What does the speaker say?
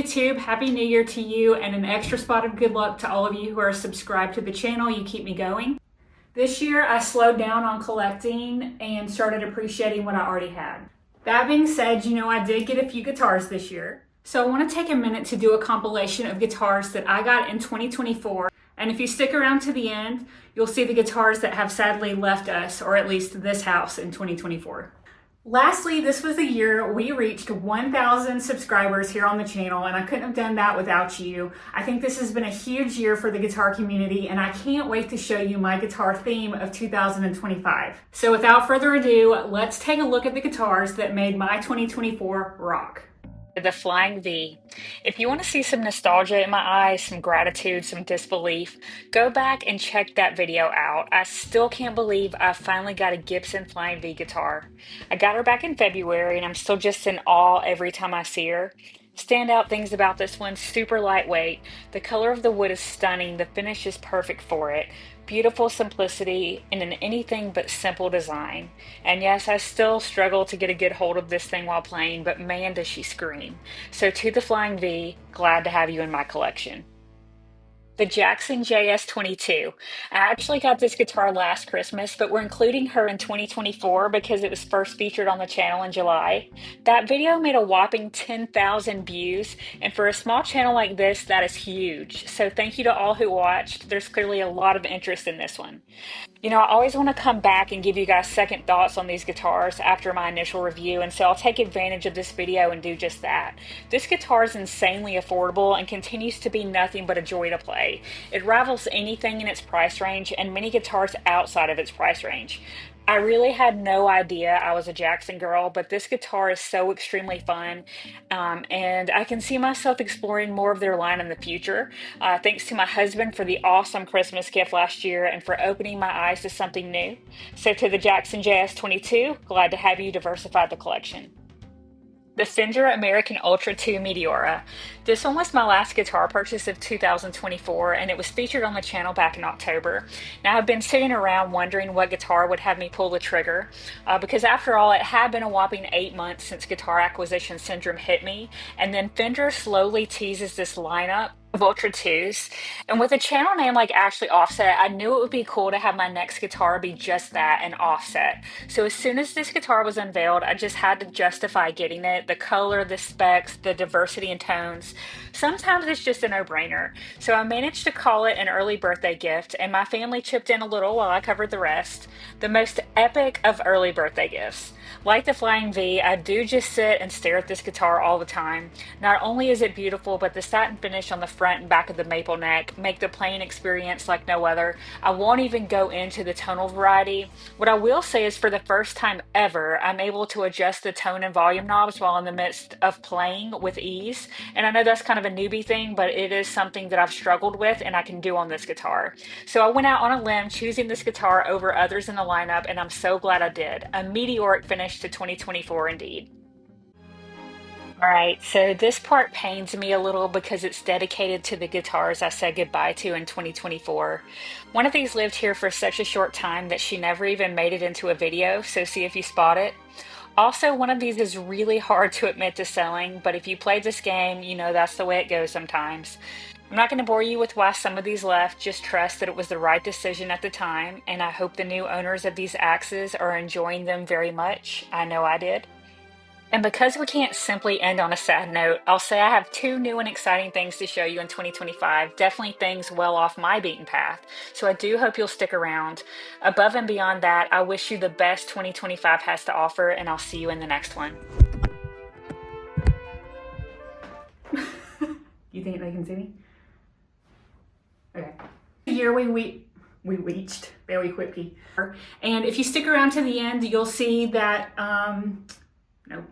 YouTube, Happy New Year to you, and an extra spot of good luck to all of you who are subscribed to the channel. You keep me going. This year I slowed down on collecting and started appreciating what I already had. That being said, I did get a few guitars this year. So I want to take a minute to do a compilation of guitars that I got in 2024. And if you stick around to the end, you'll see the guitars that have sadly left us, or at least this house, in 2024. Lastly, this was the year we reached 1,000 subscribers here on the channel, and I couldn't have done that without you. I think this has been a huge year for the guitar community, and I can't wait to show you my guitar theme of 2025. So without further ado, let's take a look at the guitars that made my 2024 rock. The Flying V. If you want to see some nostalgia in my eyes, some gratitude, some disbelief, go back and check that video out. I still can't believe I finally got a Gibson Flying V guitar. I got her back in February and I'm still just in awe every time I see her. Standout things about this one: super lightweight. The color of the wood is stunning. The finish is perfect for it. Beautiful simplicity and an anything but simple design. And yes, I still struggle to get a good hold of this thing while playing, but man, does she scream. So to the Flying V, glad to have you in my collection. The Jackson JS22. I actually got this guitar last Christmas, but we're including her in 2024 because it was first featured on the channel in July. That video made a whopping 10,000 views, and for a small channel like this, that is huge. So thank you to all who watched. There's clearly a lot of interest in this one. I always want to come back and give you guys second thoughts on these guitars after my initial review, and so I'll take advantage of this video and do just that. This guitar is insanely affordable and continues to be nothing but a joy to play. It rivals anything in its price range and many guitars outside of its price range. I really had no idea I was a Jackson girl, but this guitar is so extremely fun, and I can see myself exploring more of their line in the future. Thanks to my husband for the awesome Christmas gift last year and for opening my eyes to something new. So to the Jackson JS22, glad to have you diversify the collection. The Fender American Ultra 2 Meteora. This one was my last guitar purchase of 2024, and it was featured on the channel back in October. Now, I've been sitting around wondering what guitar would have me pull the trigger, because after all, it had been a whopping 8 months since guitar acquisition syndrome hit me, and then Fender slowly teases this lineup of Ultra 2s, and with a channel name like Ashley Offset, I knew it would be cool to have my next guitar be just that, an offset. So as soon as this guitar was unveiled, I just had to justify getting it. The color, the specs, the diversity in tones. Sometimes it's just a no-brainer. So I managed to call it an early birthday gift, and my family chipped in a little while I covered the rest. The most epic of early birthday gifts. Like the Flying V, I do just sit and stare at this guitar all the time. Not only is it beautiful, but the satin finish on the front and back of the maple neck make the playing experience like no other. I won't even go into the tonal variety. What I will say is, for the first time ever, I'm able to adjust the tone and volume knobs while in the midst of playing with ease. And I know that's kind of a newbie thing, but it is something that I've struggled with and I can do on this guitar. So I went out on a limb choosing this guitar over others in the lineup, and I'm so glad I did. A meteoric finish to 2024 indeed. Alright, so this part pains me a little because it's dedicated to the guitars I said goodbye to in 2024. One of these lived here for such a short time that she never even made it into a video, so see if you spot it. Also, one of these is really hard to admit to selling, but if you played this game, you know that's the way it goes sometimes. I'm not going to bore you with why some of these left, just trust that it was the right decision at the time, and I hope the new owners of these axes are enjoying them very much. I know I did. And because we can't simply end on a sad note, I'll say I have two new and exciting things to show you in 2025, definitely things well off my beaten path, so I do hope you'll stick around. Above and beyond that, I wish you the best 2025 has to offer, and I'll see you in the next one. You think they can see me? Okay. The year we reached, very quickly. And if you stick around to the end, you'll see that, nope.